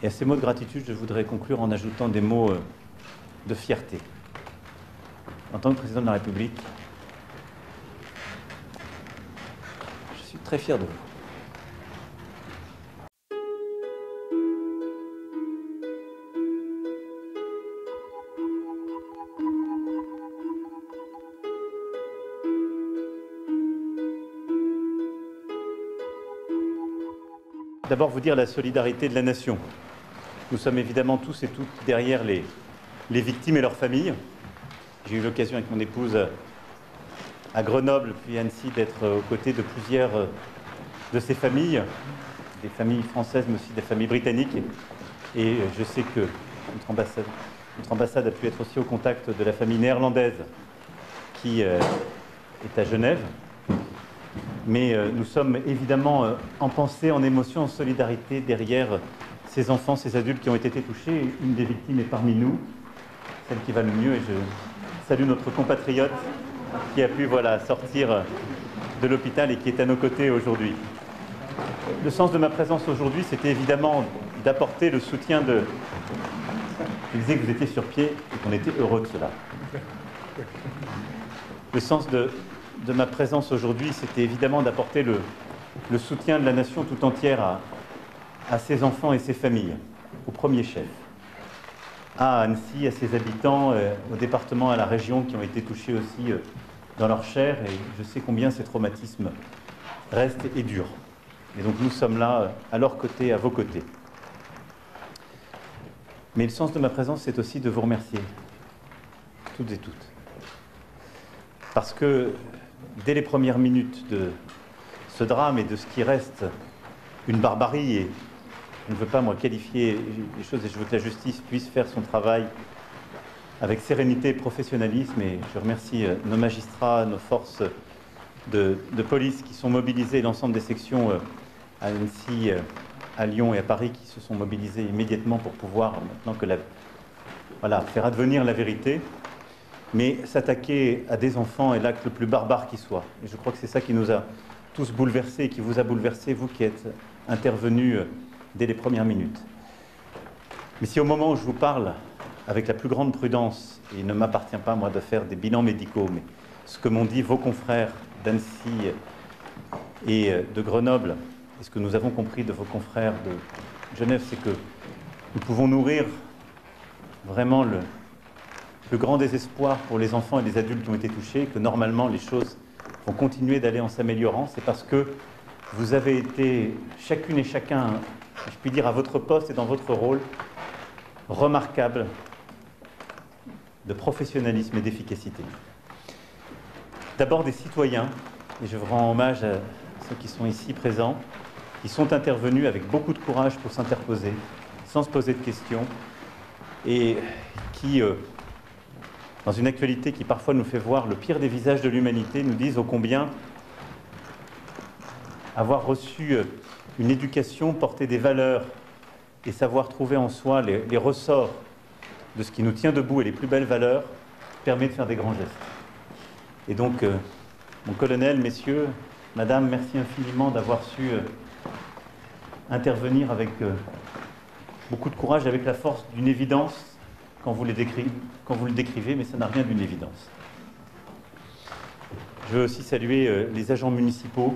Et à ces mots de gratitude, je voudrais conclure en ajoutant des mots de fierté. En tant que président de la République, je suis très fier de vous. D'abord, vous dire la solidarité de la nation. Nous sommes évidemment tous et toutes derrière les victimes et leurs familles. J'ai eu l'occasion avec mon épouse à Grenoble, puis à Annecy, d'être aux côtés de plusieurs de ces familles, des familles françaises, mais aussi des familles britanniques. Et je sais que notre ambassade a pu être aussi au contact de la famille néerlandaise qui est à Genève. Mais nous sommes évidemment en pensée, en émotion, en solidarité derrière ces enfants, ces adultes qui ont été touchés. Une des victimes est parmi nous, celle qui va le mieux. Et je salue notre compatriote qui a pu sortir de l'hôpital et qui est à nos côtés aujourd'hui. Le sens de ma présence aujourd'hui, c'était évidemment d'apporter le soutien de... Je disais que vous étiez sur pied et qu'on était heureux de cela. Le sens de ma présence aujourd'hui, c'était évidemment d'apporter le soutien de la nation tout entière à ses enfants et ses familles, au premier chef, à Annecy, à ses habitants, au département, à la région qui ont été touchés aussi dans leur chair. Et je sais combien ces traumatismes restent et durent. Et donc nous sommes là à leur côté, à vos côtés. Mais le sens de ma présence, c'est aussi de vous remercier, toutes et toutes. Parce que dès les premières minutes de ce drame et de ce qui reste une barbarie, et je ne veux pas, moi, qualifier les choses, et je veux que la justice puisse faire son travail avec sérénité et professionnalisme, et je remercie nos magistrats, nos forces de police qui sont mobilisées, l'ensemble des sections à Annecy, à Lyon et à Paris qui se sont mobilisées immédiatement pour pouvoir, maintenant que faire advenir la vérité. Mais s'attaquer à des enfants est l'acte le plus barbare qui soit. Et je crois que c'est ça qui nous a tous bouleversés et qui vous a bouleversés, vous qui êtes intervenus dès les premières minutes. Mais si au moment où je vous parle, avec la plus grande prudence, et il ne m'appartient pas, moi, de faire des bilans médicaux, mais ce que m'ont dit vos confrères d'Annecy et de Grenoble, et ce que nous avons compris de vos confrères de Genève, c'est que nous pouvons nourrir vraiment le grand désespoir pour les enfants et les adultes qui ont été touchés, que normalement les choses vont continuer d'aller en s'améliorant. C'est parce que vous avez été, chacune et chacun, je puis dire, à votre poste et dans votre rôle, remarquable de professionnalisme et d'efficacité. D'abord des citoyens, et je vous rends hommage à ceux qui sont ici présents, qui sont intervenus avec beaucoup de courage pour s'interposer, sans se poser de questions, et qui... dans une actualité qui parfois nous fait voir le pire des visages de l'humanité, nous disent ô combien avoir reçu une éducation, porter des valeurs et savoir trouver en soi les ressorts de ce qui nous tient debout et les plus belles valeurs permet de faire des grands gestes. Et donc, mon colonel, messieurs, madame, merci infiniment d'avoir su intervenir avec beaucoup de courage, avec la force d'une évidence quand vous le décrivez, mais ça n'a rien d'une évidence. Je veux aussi saluer les agents municipaux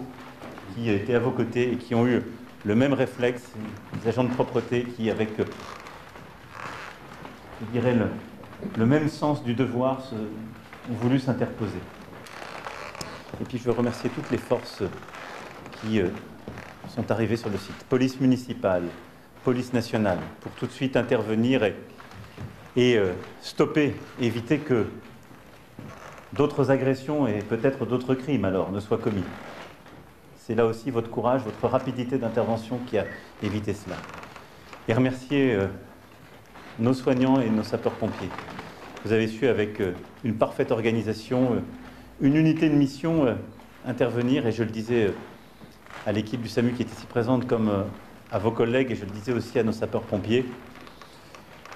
qui étaient à vos côtés et qui ont eu le même réflexe, les agents de propreté qui, avec, je dirais, le même sens du devoir, ont voulu s'interposer. Et puis je veux remercier toutes les forces qui sont arrivées sur le site. Police municipale, police nationale, pour tout de suite intervenir et stopper, éviter que d'autres agressions et peut-être d'autres crimes alors ne soient commis. C'est là aussi votre courage, votre rapidité d'intervention qui a évité cela. Et remercier nos soignants et nos sapeurs-pompiers. Vous avez su, avec une parfaite organisation, une unité de mission, intervenir, et je le disais à l'équipe du SAMU qui est ici présente, comme à vos collègues, et je le disais aussi à nos sapeurs-pompiers,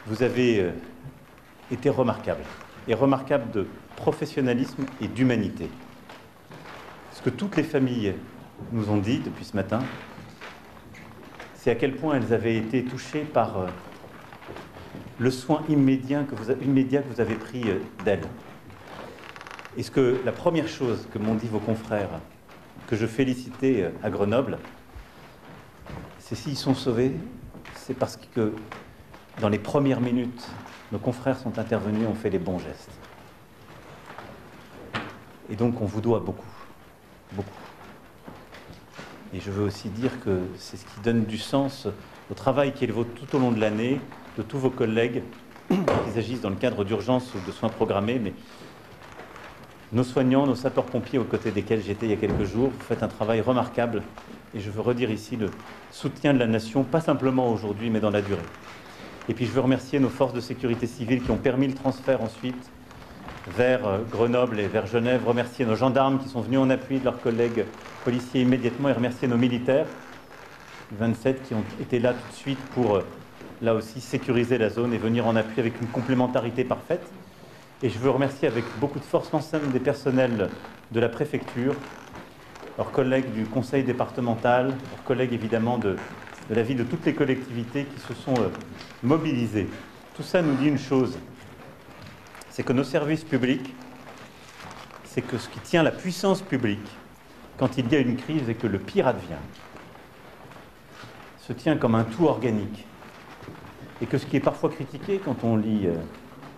vous avez été remarquables, et remarquables de professionnalisme et d'humanité. Ce que toutes les familles nous ont dit depuis ce matin, c'est à quel point elles avaient été touchées par le soin immédiat que vous avez pris d'elles. Est-ce que la première chose que m'ont dit vos confrères, que je félicitais à Grenoble, c'est s'ils sont sauvés, c'est parce que dans les premières minutes, nos confrères sont intervenus et ont fait les bons gestes. Et donc on vous doit beaucoup, beaucoup. Et je veux aussi dire que c'est ce qui donne du sens au travail qui est le vôtre tout au long de l'année, de tous vos collègues, qu'ils agissent dans le cadre d'urgence ou de soins programmés, mais nos soignants, nos sapeurs-pompiers aux côtés desquels j'étais il y a quelques jours, vous faites un travail remarquable. Et je veux redire ici le soutien de la nation, pas simplement aujourd'hui, mais dans la durée. Et puis je veux remercier nos forces de sécurité civile qui ont permis le transfert ensuite vers Grenoble et vers Genève, remercier nos gendarmes qui sont venus en appui de leurs collègues policiers immédiatement et remercier nos militaires, 27 qui ont été là tout de suite pour, là aussi, sécuriser la zone et venir en appui avec une complémentarité parfaite. Et je veux remercier avec beaucoup de force l'ensemble des personnels de la préfecture, leurs collègues du conseil départemental, leurs collègues évidemment de la vie de toutes les collectivités qui se sont mobilisés. Tout ça nous dit une chose, c'est que nos services publics, c'est que ce qui tient la puissance publique, quand il y a une crise et que le pire advient, se tient comme un tout organique. Et que ce qui est parfois critiqué quand on lit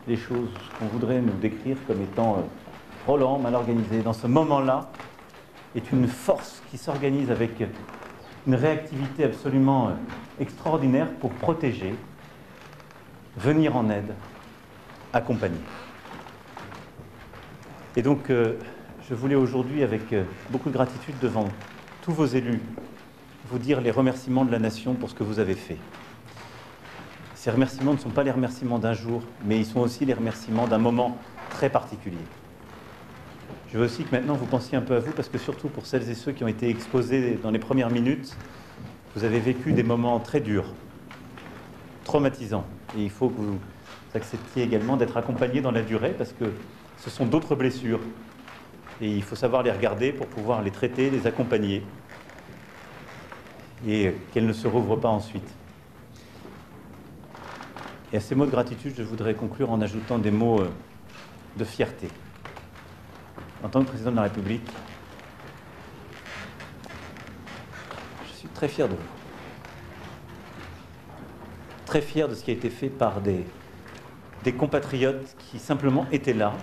les choses qu'on voudrait nous décrire comme étant trop lent, mal organisé, dans ce moment-là, est une force qui s'organise avec une réactivité absolument extraordinaire pour protéger, venir en aide, accompagner. Et donc, je voulais aujourd'hui, avec beaucoup de gratitude devant tous vos élus, vous dire les remerciements de la nation pour ce que vous avez fait. Ces remerciements ne sont pas les remerciements d'un jour, mais ils sont aussi les remerciements d'un moment très particulier. Je veux aussi que maintenant vous pensiez un peu à vous, parce que surtout pour celles et ceux qui ont été exposés dans les premières minutes, vous avez vécu des moments très durs, traumatisants. Et il faut que vous acceptiez également d'être accompagnés dans la durée, parce que ce sont d'autres blessures. Et il faut savoir les regarder pour pouvoir les traiter, les accompagner, et qu'elles ne se rouvrent pas ensuite. Et à ces mots de gratitude, je voudrais conclure en ajoutant des mots de fierté. En tant que président de la République, je suis très fier de vous. Très fier de ce qui a été fait par des compatriotes qui simplement étaient là,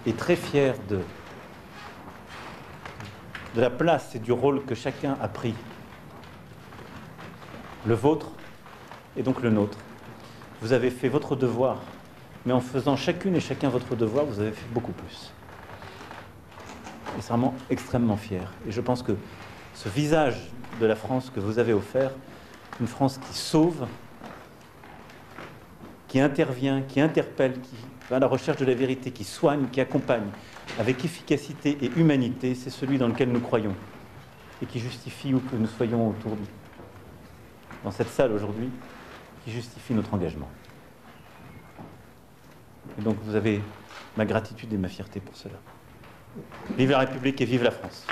et très fier de la place et du rôle que chacun a pris. Le vôtre et donc le nôtre. Vous avez fait votre devoir, mais en faisant chacune et chacun votre devoir, vous avez fait beaucoup plus. Et c'est vraiment extrêmement fier. Et je pense que ce visage de la France que vous avez offert, une France qui sauve, qui intervient, qui interpelle, qui va à la recherche de la vérité, qui soigne, qui accompagne, avec efficacité et humanité, c'est celui dans lequel nous croyons et qui justifie où que nous soyons autour dans cette salle aujourd'hui, qui justifie notre engagement. Et donc vous avez ma gratitude et ma fierté pour cela. Vive la République et vive la France.